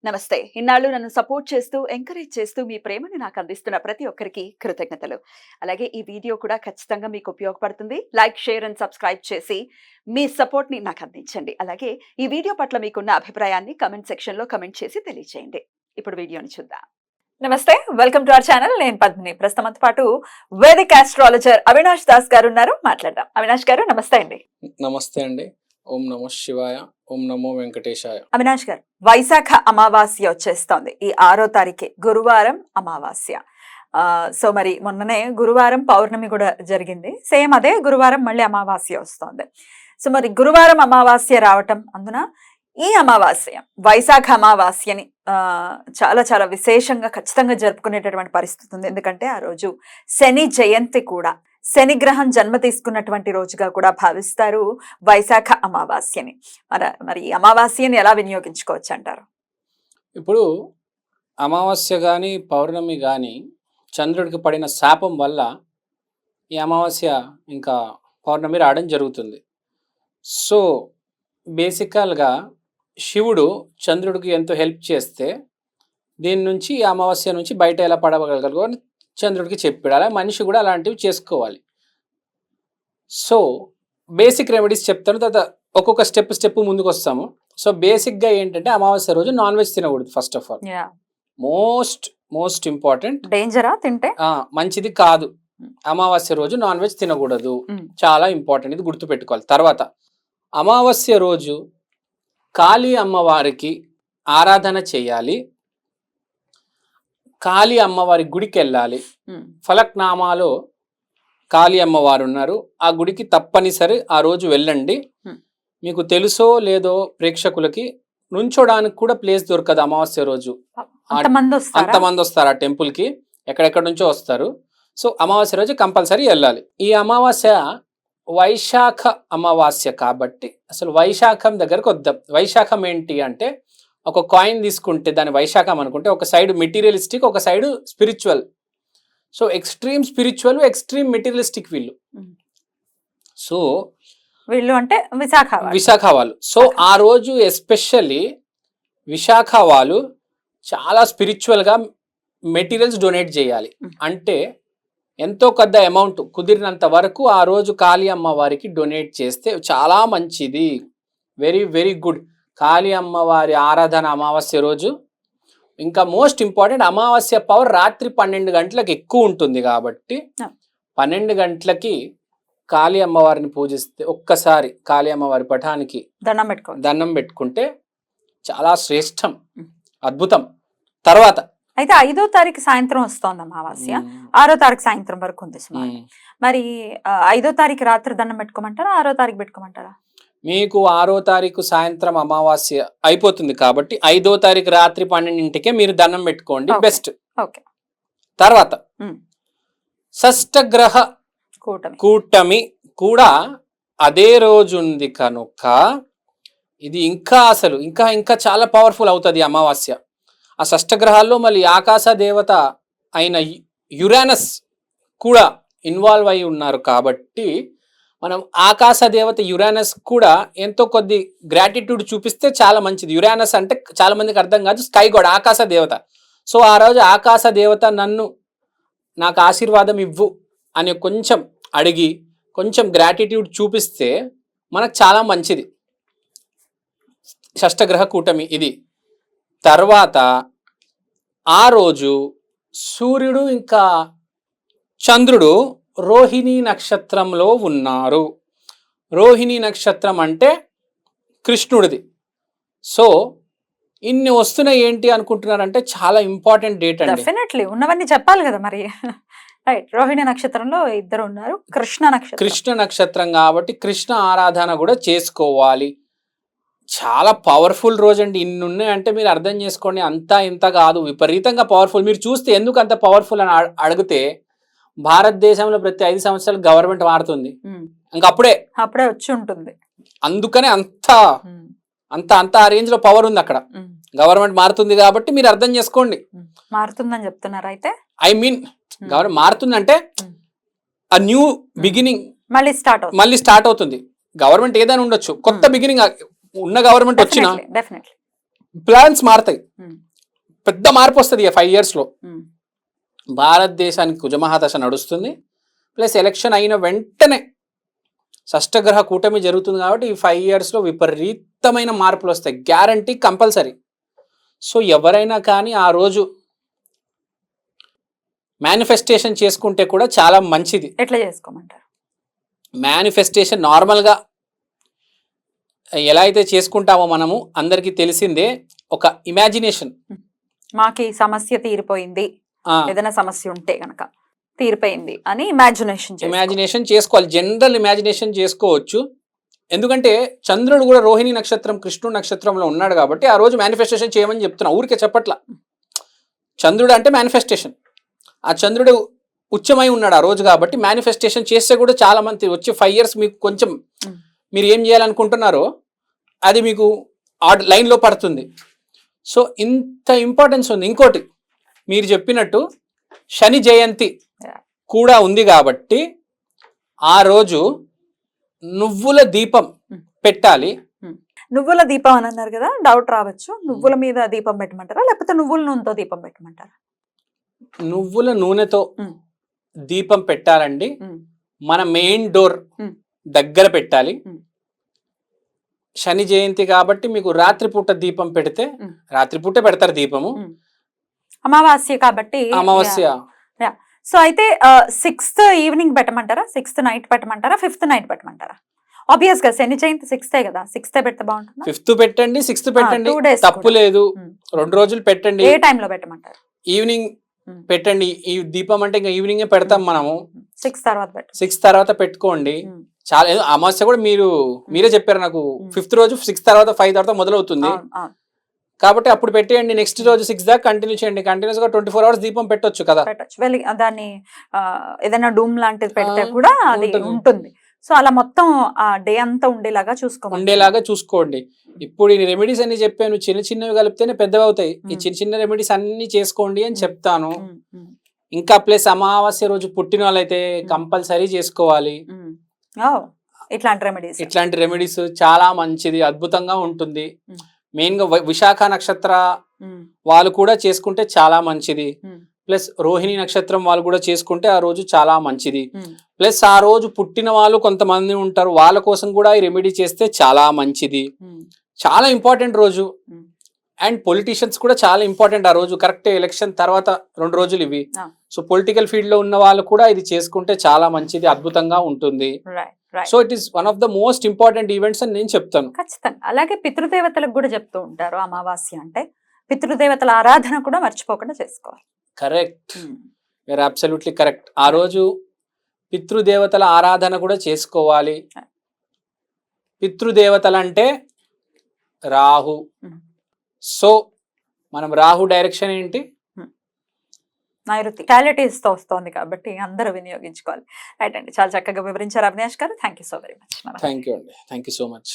నమస్తే. ఇన్నాళ్ళు నన్ను సపోర్ట్ చేస్తూ, ఎంకరేజ్ చేస్తూ మీ ప్రేమని నాకు అందిస్తున్న ప్రతి ఒక్కరికి కృతజ్ఞతలు. అలాగే ఈ వీడియో కూడా ఖచ్చితంగా మీకు ఉపయోగపడుతుంది. లైక్, షేర్ అండ్ సబ్స్క్రైబ్ చేసి మీ సపోర్ట్‌ని నాకు అందించండి. అలాగే ఈ వీడియో పట్ల మీకున్న అభిప్రాయాన్ని కామెంట్ సెక్షన్‌లో కామెంట్ చేసి తెలియజేయండి. ఇప్పుడు వీడియోని చూద్దాం. నమస్తే, వెల్కమ్ టు అవర్ ఛానల్. నేను పద్మిని. ప్రస్తుతంతో పాటు వేదిక్ ఆస్ట్రాలజర్ అవినాష్ దాస్ గారు ఉన్నారు. మాట్లాడదాం. అవినాష్ గారు నమస్తే అండి. నమస్తే అండి. ఓం నమో శివాయ, ఓం నమో వెంకటేశాయ. అవినాష్ గారు, వైశాఖ అమావాస్య వచ్చేస్తోంది. ఈ 6వ తారీఖే గురువారం అమావాస్య. సో మరి మొన్ననే గురువారం పౌర్ణమి కూడా జరిగింది. సేమ్ అదే గురువారం మళ్ళీ అమావాస్య వస్తోంది. సో మరి గురువారం అమావాస్య రావటం అందున ఈ అమావాస్య వైశాఖ అమావాస్యని చాలా చాలా విశేషంగా ఖచ్చితంగా జరుపుకునేటటువంటి పరిస్థితి ఉంది. ఎందుకంటే ఆ రోజు శని జయంతి కూడా, శని గ్రహం జన్మ తీసుకున్నటువంటి రోజుగా కూడా భావిస్తారు వైశాఖ అమావాస్యని. మరి అమావాస్యని ఎలా వినియోగించుకోవచ్చు అంటారు? ఇప్పుడు అమావాస్య కానీ పౌర్ణమి కానీ చంద్రుడికి పడిన శాపం వల్ల ఈ అమావాస్య ఇంకా పౌర్ణమి రావడం జరుగుతుంది. సో బేసికల్గా శివుడు చంద్రుడికి ఎంతో హెల్ప్ చేస్తే దీని నుంచి ఈ అమావాస్య నుంచి బయట ఎలా పడగలగలగో అని చంద్రుడికి చెప్పాడు. అలా మనిషి కూడా అలాంటివి చేసుకోవాలి. సో బేసిక్ రెమెడీస్ చెప్తాను, తర్వాత ఒక్కొక్క స్టెప్ ముందుకు వస్తాము. సో బేసిక్గా ఏంటంటే అమావాస్య రోజు నాన్ వెజ్ తినకూడదు. First of all most important. డేంజరా తింటే? మంచిది కాదు. అమావాస్య రోజు నాన్ వెజ్ తినకూడదు. చాలా ఇంపార్టెంట్, ఇది గుర్తుపెట్టుకోవాలి. తర్వాత అమావాస్య రోజు కాళీ అమ్మవారికి ఆరాధన చేయాలి. కాళీ అమ్మవారి గుడికి వెళ్ళాలి. ఫలక్నామాలో కాళీ అమ్మవారు ఉన్నారు. ఆ గుడికి తప్పనిసరి ఆ రోజు వెళ్ళండి. మీకు తెలుసో లేదో ప్రేక్షకులకి నుంచోడానికి కూడా ప్లేస్ దొరకదు అమావాస్య రోజు. అంతమంది వస్తారు ఆ టెంపుల్ కి, ఎక్కడెక్కడ నుంచో వస్తారు. సో అమావాస్య రోజు కంపల్సరీ వెళ్ళాలి. ఈ అమావాస్య వైశాఖ అమావాస్య కాబట్టి అసలు వైశాఖం దగ్గరకు వద్దాం. వైశాఖం ఏంటి అంటే, ఒక కాయిన్ తీసుకుంటే దాని వైశాఖం అనుకుంటే ఒక సైడ్ మెటీరియలిస్టిక్, ఒక side spiritual. So extreme spiritual, extreme materialistic వీళ్ళు. సో వీళ్ళు అంటే విశాఖ వాళ్ళు. సో ఆ రోజు ఎస్పెషల్లీ విశాఖ వాళ్ళు చాలా స్పిరిచువల్గా మెటీరియల్స్ డొనేట్ చేయాలి. అంటే ఎంతో పెద్ద అమౌంట్ కుదిరినంత వరకు ఆ రోజు కాళీ అమ్మవారికి డొనేట్ చేస్తే చాలా మంచిది. Very very good. కాళీ అమ్మవారి ఆరాధన అమావాస్య రోజు. ఇంకా మోస్ట్ ఇంపార్టెంట్, అమావాస్య పవర్ రాత్రి 12 గంటలకు ఎక్కువ ఉంటుంది కాబట్టి 12 గంటలకి కాళీ అమ్మవారిని పూజిస్తే, ఒక్కసారి కాళీ అమ్మవారి పటానికి దండం పెట్టుకుంటే చాలా శ్రేష్టం, అద్భుతం. తర్వాత అయితే 5వ తారీఖు సాయంత్రం వస్తోంది అమావాస్య, 6వ తారీఖు సాయంత్రం వరకు ఉంది. మరి 5వ తారీఖు రాత్రి దండం పెట్టుకోమంటారా, 6వ తారీఖు పెట్టుకోమంటారా? మీకు 6వ తారీఖు సాయంత్రం అమావాస్య అయిపోతుంది కాబట్టి 5వ తారీఖు రాత్రి 12ంటికే మీరు దండం పెట్టుకోండి, బెస్ట్. తర్వాత షష్టగ్రహ కూటమి కూడా అదే రోజు ఉంది కనుక ఇది ఇంకా అసలు ఇంకా చాలా పవర్ఫుల్ అవుతుంది అమావాస్య. ఆ షష్టగ్రహాల్లో మళ్ళీ ఆకాశ దేవత అయిన యురానస్ కూడా ఇన్వాల్వ్ అయి ఉన్నారు కాబట్టి మనం ఆకాశ దేవత యురానస్ కూడా ఎంతో కొద్ది గ్రాటిట్యూడ్ చూపిస్తే చాలా మంచిది. యురానస్ అంటే చాలా మందికి అర్థం కాదు, స్కై గాడ్, ఆకాశ దేవత. సో ఆ రోజు ఆకాశ దేవత నాకు ఆశీర్వాదం ఇవ్వు అని కొంచెం అడిగి కొంచెం గ్రాటిట్యూడ్ చూపిస్తే మనకు చాలా మంచిది. షష్టగ్రహ కూటమి ఇది. తర్వాత ఆ రోజు సూర్యుడు ఇంకా చంద్రుడు రోహిణీ నక్షత్రంలో ఉన్నారు. రోహిణీ నక్షత్రం అంటే కృష్ణుడిది. సో ఇన్ని వస్తున్నాయి ఏంటి అనుకుంటున్నారంటే చాలా ఇంపార్టెంట్ డేట్ అండి. డెఫినెట్లీ ఉన్నవన్నీ చెప్పాలి కదా మరి. రైట్. రోహిణి నక్షత్రంలో ఇద్దరు ఉన్నారు. కృష్ణ నక్షత్రం కాబట్టి కృష్ణ ఆరాధన కూడా చేసుకోవాలి. చాలా పవర్ఫుల్ రోజు అండి. ఇన్ని ఉన్నాయంటే మీరు అర్థం చేసుకోండి, అంతా ఇంత కాదు, విపరీతంగా పవర్ఫుల్. మీరు చూస్తే ఎందుకు అంత పవర్ఫుల్ అని అడిగితే, భారతదేశంలో ప్రతి 5 సంవత్సరాలు గవర్నమెంట్ మారుతుంది. ఇంకా అప్పుడే వచ్చి ఉంటుంది. అందుకనే అంత ఆ రేంజ్ లో పవర్ ఉంది అక్కడ. గవర్నమెంట్ మారుతుంది కాబట్టి మీరు అర్థం చేసుకోండి. మారుతుందని చెప్తున్నారు. అయితే గవర్నమెంట్ మారుతుందంటే ఆ న్యూ బిగినింగ్ మళ్ళీ స్టార్ట్ అవుతుంది. గవర్నమెంట్ ఏదైనా ఉండొచ్చు, కొత్త బిగినింగ్ ఉన్న గవర్నమెంట్ వచ్చినా ప్లాన్స్ మారుతాయి, ఉమ్, పెద్ద మార్పు వస్తుంది 5 years లో. ఉమ్, భారతదేశానికి కుజమహాదశ నడుస్తుంది, ప్లస్ ఎలక్షన్ అయిన వెంటనే షష్టగ్రహ కూటమి జరుగుతుంది కాబట్టి ఈ 5 years లో విపరీతమైన మార్పులు వస్తాయి, గ్యారంటీ, కంపల్సరీ. సో ఎవరైనా కానీ ఆ రోజు మేనిఫెస్టేషన్ చేసుకుంటే కూడా చాలా మంచిది. ఎట్లా చేసుకోమంటారు? మేనిఫెస్టేషన్ నార్మల్గా ఎలా అయితే చేసుకుంటామో మనము అందరికీ తెలిసిందే, ఒక ఇమాజినేషన్. మాకు ఈ సమస్య తీరిపోయింది, ఏదైనా సమస్య ఉంటే గనక తీరిపోయింది అని ఇమాజినేషన్ చేసుకోవాలి, జనరల్ ఇమాజినేషన్ చేసుకోవచ్చు. ఎందుకంటే చంద్రుడు కూడా రోహిణి నక్షత్రం కృష్ణుడు నక్షత్రంలో ఉన్నాడు కాబట్టి ఆ రోజు మేనిఫెస్టేషన్ చేయమని చెప్తున్నా, ఊరికే చెప్పట్ల. చంద్రుడు అంటే మేనిఫెస్టేషన్, ఆ చంద్రుడు ఉచ్చమై ఉన్నాడు ఆ రోజు కాబట్టి మేనిఫెస్టేషన్ చేస్తే కూడా చాలా మంది వచ్చి 5 years మీకు కొంచెం మీరు ఏం చేయాలనుకుంటున్నారో అది మీకు లైన్లో పడుతుంది. సో ఇంత ఇంపార్టెన్స్ ఉంది. ఇంకోటి మీరు చెప్పినట్టు శని జయంతి కూడా ఉంది కాబట్టి ఆ రోజు నువ్వుల దీపం పెట్టాలి. నువ్వుల దీపం అని అన్నారు కదా, డౌట్ రావచ్చు, నువ్వుల మీద దీపం పెట్టమంటారా లేకపోతే నువ్వుల నూనెతో దీపం పెట్టమంటారా? నువ్వుల నూనెతో దీపం పెట్టాలండి. మన మెయిన్ డోర్ దగ్గర పెట్టాలి. శని జయంతి కాబట్టి మీకు రాత్రిపూట దీపం పెడితే, రాత్రిపూట పెడతారు దీపము, అమావాస్య కాబట్టి. అమావాస్య. సో అయితే 6th ఈవినింగ్ పెట్టమంటారా, 6th నైట్ పెట్టమంటారా, 5th నైట్ పెట్టమంటారా? ఆబ్వియస్ గా శని జయంతి 6th కదా, 6th పెడితే బాగుంటుంది. 5th పెట్టండి, 6th పెట్టండి, తప్పు లేదు. 2 రోజులు పెట్టండి. ఏ టైంలో పెట్టమంటారు? ఈవినింగ్ పెట్టండి. ఈ దీపం అంటే ఇంకా ఈవినింగ్ పెడతాం మనము. 6 తర్వాత పెట్టుకోండి. చాలా అమావాస్య కూడా మీరే చెప్పారు నాకు, 5th రోజు 6 తర్వాత 5 తర్వాత మొదలవుతుంది కాబట్టి అప్పుడు పెట్టేయండి. నెక్స్ట్ రోజు 6 దాకా కంటిన్యూ చేయండి. కంటిన్యూస్ గా 24 hours దీపం పెట్టొచ్చు కదా. దాన్ని ఏదైనా డూమ్ లాంటిది పెడితే కూడా అది ఉంటుంది. సో అలా మొత్తం ఆ డే అంతా ఉండేలాగా చూసుకోండి. ఇప్పుడు ఈ రెమెడీస్ అన్ని చెప్పాను, చిన్న చిన్నవి కలిపితేనే పెద్దవి అవుతాయి. ఈ చిన్న చిన్న రెమెడీస్ అన్ని చేసుకోండి అని చెప్తాను. ఇంకా ప్లస్ అమావాస్య రోజు పుట్టిన వాళ్ళైతే కంపల్సరీ చేసుకోవాలి. ఇట్లాంటి రెమెడీస్ చాలా మంచిది, అద్భుతంగా ఉంటుంది. మెయిన్ గా విశాఖ నక్షత్ర వాళ్ళు కూడా చేసుకుంటే చాలా మంచిది. ప్లస్ రోహిణి నక్షత్రం వాళ్ళు కూడా చేసుకుంటే ఆ రోజు చాలా మంచిది. ప్లస్ ఆ రోజు పుట్టిన వాళ్ళు కొంతమంది ఉంటారు, వాళ్ళ కోసం కూడా ఈ రెమెడీ చేస్తే చాలా మంచిది. చాలా ఇంపార్టెంట్ రోజు. అండ్ పొలిటీషియన్స్ కూడా చాలా ఇంపార్టెంట్ ఆ రోజు. కరెక్ట్ ఎలక్షన్ తర్వాత 2 రోజులు ఇవి. సో పొలిటికల్ ఫీల్డ్ లో ఉన్న వాళ్ళు కూడా ఇది చేసుకుంటే చాలా మంచిది, అద్భుతంగా ఉంటుంది. So it is one of the most important events అని నేను చెప్తాను. ఖచ్చితంగా. అలాగే పితృదేవతలకు కూడా చెప్తూ ఉంటారు, అమావాస్య అంటే పితృదేవతల ఆరాధన కూడా మర్చిపోకుండా చేసుకోవాలి. Correct, you're absolutely correct. ఆ రోజు పితృదేవతల ఆరాధన కూడా చేసుకోవాలి. పితృదేవతలు అంటే రాహు. సో మనం రాహు డైరెక్షన్ ఏంటి? నైరుతి. క్వాలిటీస్ తో వస్తోంది కాబట్టి అందరూ వినియోగించుకోవాలి. రైట్ అండి, చాలా చక్కగా వివరించారు అవినాష్ గారు. Thank you so very much. Thank you అండి, థ్యాంక్ యూ సో మచ్.